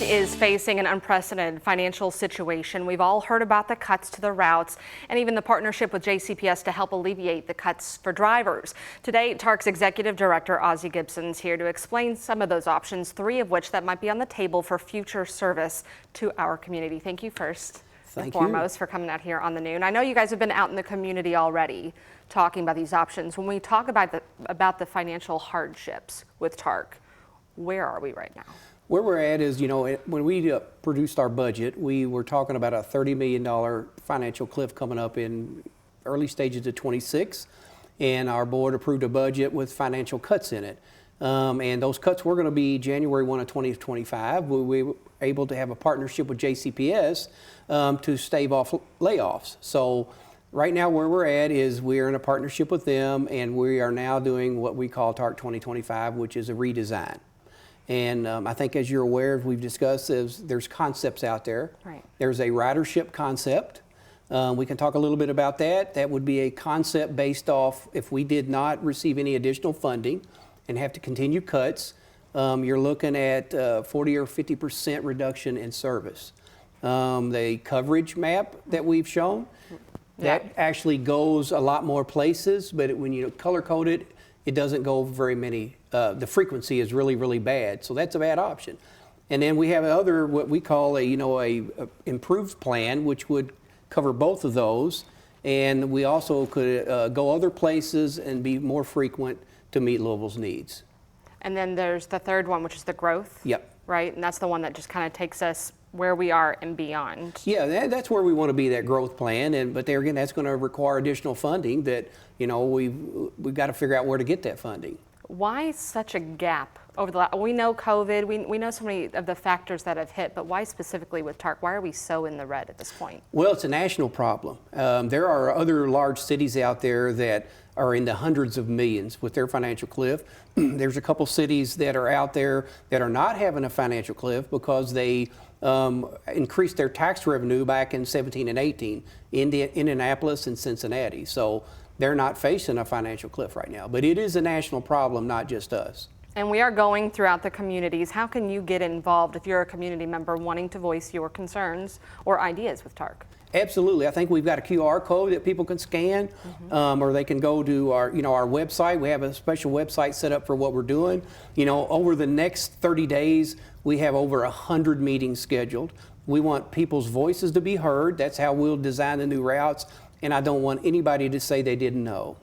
Is facing an unprecedented financial situation. We've all heard about the cuts to the routes and even the partnership with JCPS to help alleviate the cuts for drivers. Today, TARC's Executive Director Ozzy Gibson is here to explain some of those options, three of which that might be on the table for future service to our community. Thank you first and foremost for coming out here on the Noon. I know you guys have been out in the community already talking about these options. When we talk about the financial hardships with TARC, where are we right now? Where we're at is, when we produced our budget, we were talking about a $30 million financial cliff coming up in early stages of 26, and our board approved a budget with financial cuts in it. And those cuts were going to be January 1 of 2025. We were able to have a partnership with JCPS to stave off layoffs. So right now where we're at is we're in a partnership with them, and we are now doing what we call TARC 2025, which is a redesign. And I think, as you're aware, as we've discussed, there's concepts out there. Right. There's a ridership concept. We can talk a little bit about that. That would be a concept based off if we did not receive any additional funding and have to continue cuts, you're looking at 40 or 50% reduction in service. The coverage map that we've shown, that actually goes a lot more places, but when you color code it, it doesn't go very many. The frequency is really, really bad, so that's a bad option. And then we have what we call a improved plan, which would cover both of those. And we also could go other places and be more frequent to meet Louisville's needs. And then there's the third one, which is the growth. Yep. Right, and that's the one that just kind of takes us where we are and beyond. Yeah, that's where we want to be, that growth plan. But there again, that's going to require additional funding that, we've got to figure out where to get that funding. Why such a gap over the last, we know COVID, we know so many of the factors that have hit, but why specifically with TARC? Why are we so in the red at this point? Well, it's a national problem. There are other large cities out there that are in the hundreds of millions with their financial cliff. There's a couple cities that are out there that are not having a financial cliff because they increased their tax revenue back in 17 and 18, Indianapolis and Cincinnati. So they're not facing a financial cliff right now. But it is a national problem, not just us. And we are going throughout the communities. How can you get involved if you're a community member wanting to voice your concerns or ideas with TARC? Absolutely. I think we've got a QR code that people can scan, or they can go to our website. We have a special website set up for what we're doing. Over the next 30 days, we have over 100 meetings scheduled. We want people's voices to be heard. That's how we'll design the new routes. And I don't want anybody to say they didn't know.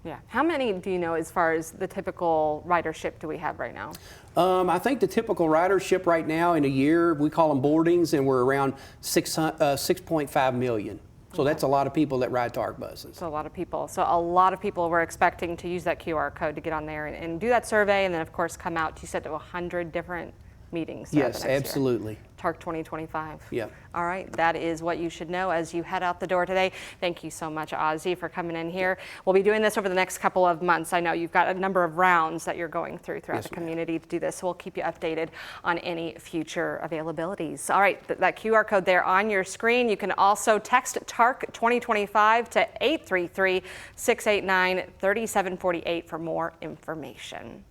Yeah. How many do you know as far as the typical ridership do we have right now? I think the typical ridership right now in a year, we call them boardings, and we're around 6.5 million. So that's a lot of people that ride TARC buses. So a lot of people. So a lot of people were expecting to use that QR code to get on there and do that survey, and then of course come out, you said, to 100 different meetings. Yes, absolutely. TARC 2025. Yeah. All right, that is what you should know as you head out the door today. Thank you so much, Ozzy, for coming in here. We'll be doing this over the next couple of months. I know you've got a number of rounds that you're going through throughout the community to do this, so we'll keep you updated on any future availabilities. All right, that QR code there on your screen. You can also text TARC 2025 to 833-689-3748 for more information.